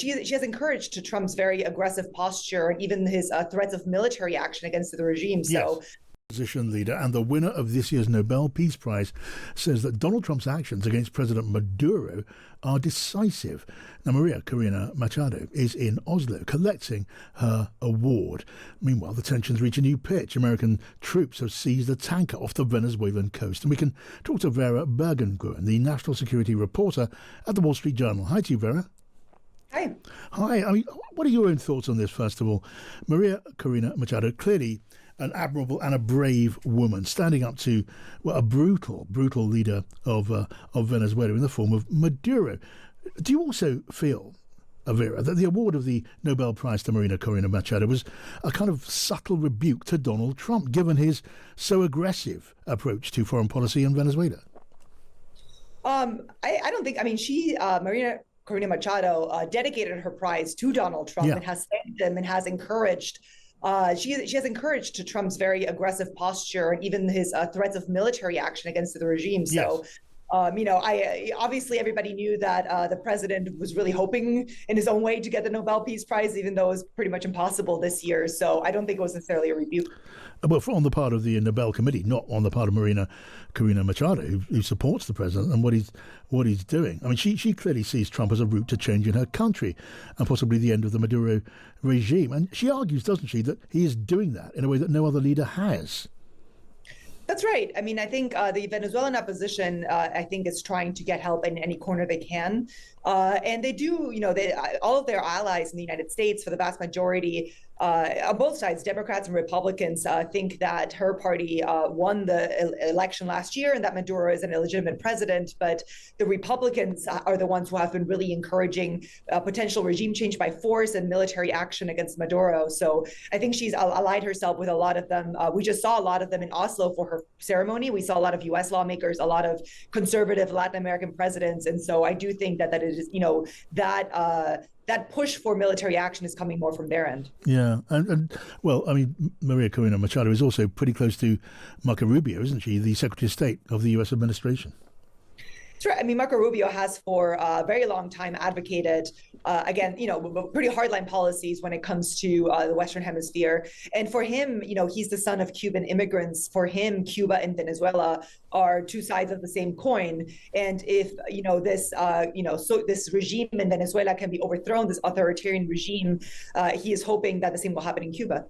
she has encouraged to Trump's very aggressive posture and even his threats of military action against the regime. So. Yes. Opposition leader and the winner of this year's Nobel Peace Prize says that Donald Trump's actions against President Maduro are decisive. Now, Maria Corina Machado is in Oslo collecting her award. Meanwhile, the tensions reach a new pitch. American troops have seized a tanker off the Venezuelan coast. And we can talk to Vera Bergengruen, the national security reporter at the Wall Street Journal. Hi to you, Vera. Hi. Hi. I mean, what are your own thoughts on this, first of all? Maria Corina Machado, clearly an admirable and a brave woman, standing up to a brutal leader of Venezuela in the form of Maduro. Do you also feel, Vera, that the award of the Nobel Prize to Maria Corina Machado was a kind of subtle rebuke to Donald Trump, given his so aggressive approach to foreign policy in Venezuela? I don't think. I mean, Maria Corina Machado dedicated her prize to Donald Trump and has thanked him and has encouraged. She has encouraged to Trump's very aggressive posture and even his threats of military action against the regime. So, obviously everybody knew that the president was really hoping in his own way to get the Nobel Peace Prize, even though it was pretty much impossible this year. So I don't think it was necessarily a rebuke. Well, on the part of the Nobel Committee, not on the part of Maria Corina Machado, who supports the president and what he's doing. I mean, she clearly sees Trump as a route to change in her country and possibly the end of the Maduro regime. And she argues, doesn't she, that he is doing that in a way that no other leader has. That's right. I mean, I think the Venezuelan opposition, I think, is trying to get help in any corner they can. And they do, all of their allies in the United States, for the vast majority, on both sides, Democrats and Republicans, think that her party won the election last year and that Maduro is an illegitimate president. But the Republicans are the ones who have been really encouraging potential regime change by force and military action against Maduro. So I think she's allied herself with a lot of them. We just saw a lot of them in Oslo for her ceremony. We saw a lot of U.S. lawmakers, a lot of conservative Latin American presidents. And so I do think that is, that push for military action is coming more from their end. Yeah. And well, I mean, Maria Corina Machado is also pretty close to Marco Rubio, isn't she, the Secretary of State of the U.S. administration? That's right. I mean, Marco Rubio has for a very long time advocated, again, pretty hardline policies when it comes to the Western Hemisphere. And for him, he's the son of Cuban immigrants. For him, Cuba and Venezuela are two sides of the same coin. And if, this regime in Venezuela can be overthrown, this authoritarian regime, he is hoping that the same will happen in Cuba.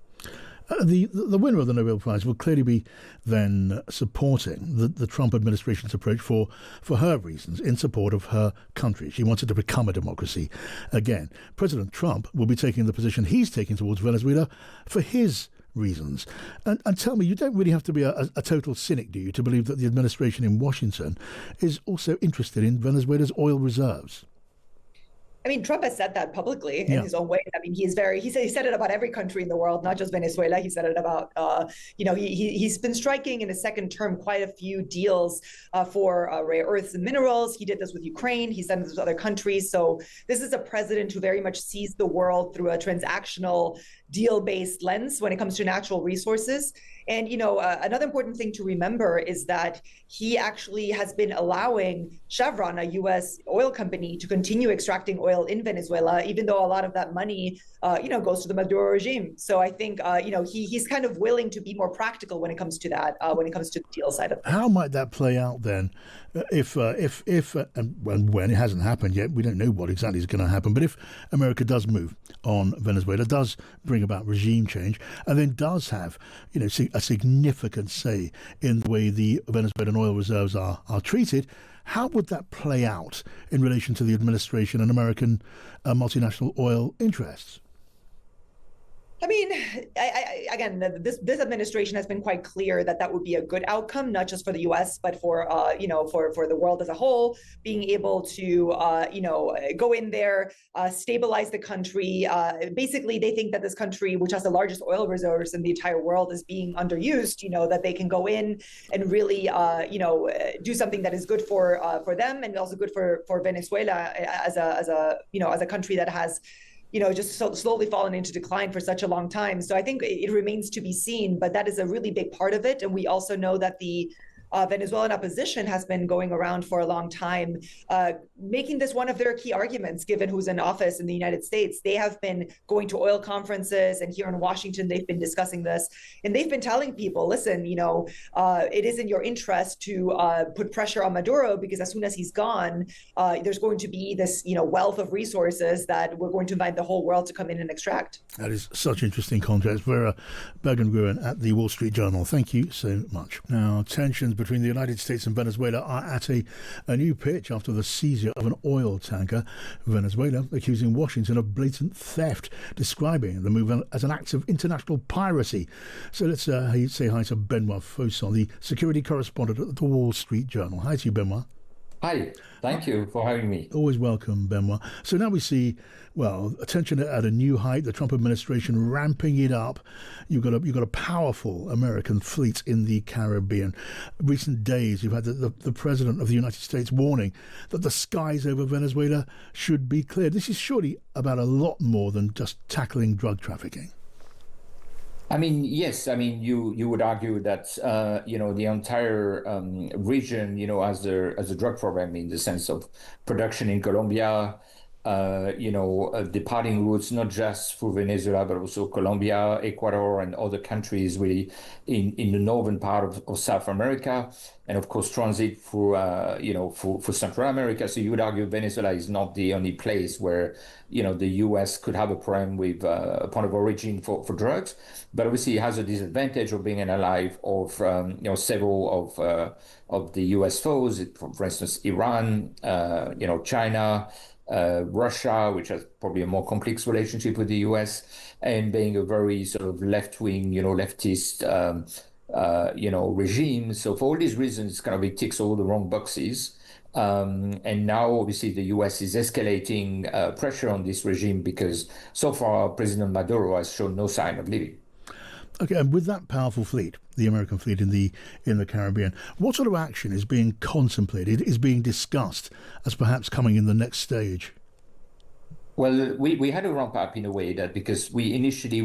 The winner of the Nobel Prize will clearly be then supporting the Trump administration's approach for her reasons, in support of her country. She wants it to become a democracy again. President Trump will be taking the position he's taking towards Venezuela for his reasons. And tell me, you don't really have to be a total cynic, do you, to believe that the administration in Washington is also interested in Venezuela's oil reserves? I mean, Trump has said that publicly in his own way. I mean, he said it about every country in the world, not just Venezuela. He said it about, he's been striking in his second term quite a few deals for rare earths and minerals. He did this with Ukraine. He's done this with other countries. So this is a president who very much sees the world through a transactional, deal-based lens when it comes to natural resources. And, another important thing to remember is that he actually has been allowing Chevron, a U.S. oil company, to continue extracting oil in Venezuela, even though a lot of that money, goes to the Maduro regime. So I think, he's kind of willing to be more practical when it comes to that, when it comes to the deal side of it. How might that play out then, if and when it hasn't happened yet, we don't know what exactly is going to happen, but if America does move on Venezuela, does bring about regime change, and then does have, a significant say in the way the Venezuelan oil reserves are treated, how would that play out in relation to the administration and American multinational oil interests? I mean, again, this administration has been quite clear that would be a good outcome, not just for the U.S., but for for the world as a whole. Being able to go in there, stabilize the country. Basically, they think that this country, which has the largest oil reserves in the entire world, is being underused. That they can go in and really do something that is good for them and also good for Venezuela as a country that has just so slowly fallen into decline for such a long time. So I think it remains to be seen, but that is a really big part of it. And we also know that the Venezuelan opposition has been going around for a long time, making this one of their key arguments, given who's in office in the United States. They have been going to oil conferences, and here in Washington, they've been discussing this. And they've been telling people, listen, it is in your interest to put pressure on Maduro, because as soon as he's gone, there's going to be this, wealth of resources that we're going to invite the whole world to come in and extract. That is such interesting context. Vera Bergengruen at the Wall Street Journal. Thank you so much. Now, tensions between the United States and Venezuela are at a new pitch after the seizure of an oil tanker. Venezuela accusing Washington of blatant theft, describing the move as an act of international piracy. So let's say hi to Benoit Fosson, the security correspondent at the Wall Street Journal. Hi to you, Benoit. Hi, thank you for having me. Always welcome, Benoit. So now we see, attention at a new height, the Trump administration ramping it up. You've got a powerful American fleet in the Caribbean. Recent days, you've had the President of the United States warning that the skies over Venezuela should be cleared. This is surely about a lot more than just tackling drug trafficking. I mean, yes. I mean, you would argue that the entire region, has a drug problem in the sense of production in Colombia, departing routes not just through Venezuela but also Colombia, Ecuador, and other countries really in the northern part of South America, and of course transit through for Central America. So you would argue Venezuela is not the only place where the U.S. could have a problem with a point of origin for drugs, but obviously it has a disadvantage of being an ally of several of the U.S. foes, for instance Iran, China. Russia, which has probably a more complex relationship with the US, and being a very sort of left-wing, leftist, regime. So for all these reasons, it ticks all the wrong boxes. And now, obviously, the US is escalating pressure on this regime because so far President Maduro has shown no sign of leaving. Okay, and with that powerful fleet, the American fleet in the Caribbean, what sort of action is being contemplated, is being discussed as perhaps coming in the next stage? Well, we had a ramp up in a way that because we initially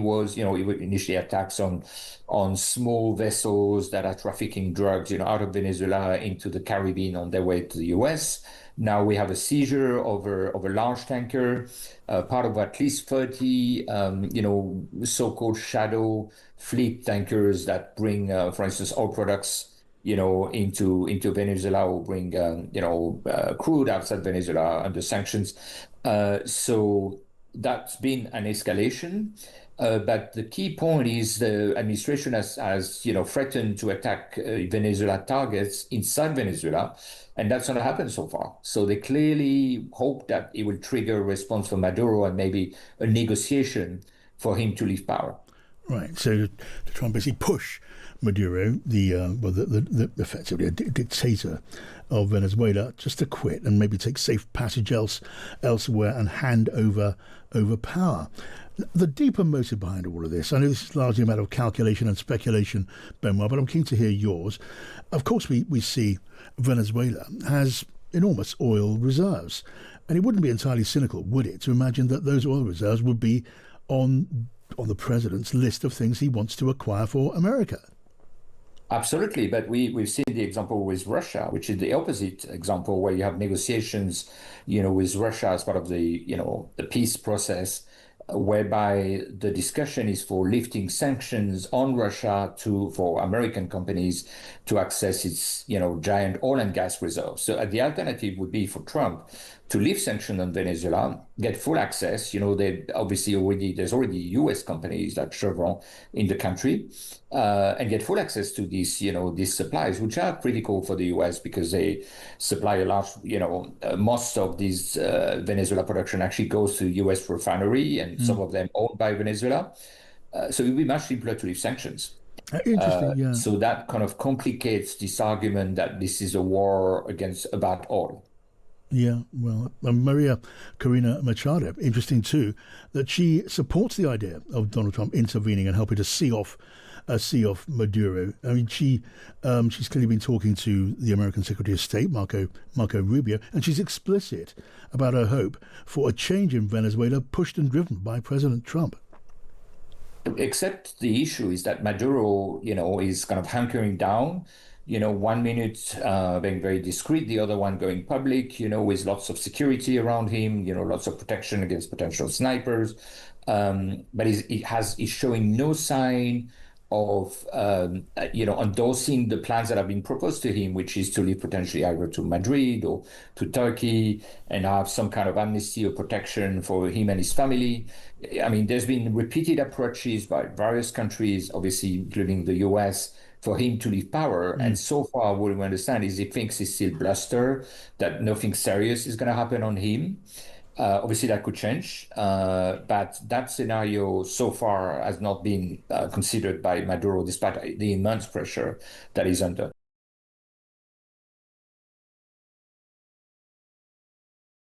attacks on small vessels that are trafficking drugs, out of Venezuela into the Caribbean on their way to the US. Now we have a seizure of a large tanker, part of at least 30, so-called shadow fleet tankers that bring, for instance, oil products, into Venezuela, or bring, crude outside Venezuela under sanctions. So that's been an escalation. But the key point is the administration has threatened to attack Venezuela targets inside Venezuela, and that's not happened so far. So they clearly hope that it will trigger a response from Maduro and maybe a negotiation for him to leave power. Right. So to try and basically push Maduro, the effectively a dictator of Venezuela, just to quit and maybe take safe passage elsewhere and hand over power. The deeper motive behind all of this, I know this is largely a matter of calculation and speculation, Benoit, but I'm keen to hear yours. Of course, we see Venezuela has enormous oil reserves, and it wouldn't be entirely cynical, would it, to imagine that those oil reserves would be on the president's list of things he wants to acquire for America. Absolutely, but we've seen the example with Russia, which is the opposite example, where you have negotiations, with Russia as part of the peace process, whereby the discussion is for lifting sanctions on Russia for American companies to access its giant oil and gas reserves. So the alternative would be for Trump to lift sanctions on Venezuela, get full access. There's already U.S. companies like Chevron in the country, and get full access to these supplies, which are critical for the U.S. because they supply a large, most of these Venezuela production actually goes to U.S. refinery, and some of them owned by Venezuela. So it would be much simpler to lift sanctions. Interesting, yeah. So that kind of complicates this argument that this is a war about oil. Yeah, well, María Corina Machado, interesting too, that she supports the idea of Donald Trump intervening and helping to see off Maduro. I mean, she's clearly been talking to the American Secretary of State, Marco Rubio, and she's explicit about her hope for a change in Venezuela pushed and driven by President Trump. Except the issue is that Maduro, is kind of hunkering down one minute being very discreet, the other one going public, with lots of security around him, lots of protection against potential snipers. But he's showing no sign of endorsing the plans that have been proposed to him, which is to leave potentially either to Madrid or to Turkey and have some kind of amnesty or protection for him and his family. I mean, there's been repeated approaches by various countries, obviously including the US, for him to leave power. And so far, what we understand is he thinks it's still bluster, that nothing serious is going to happen on him. Obviously, that could change, but that scenario so far has not been considered by Maduro, despite the immense pressure that he's under.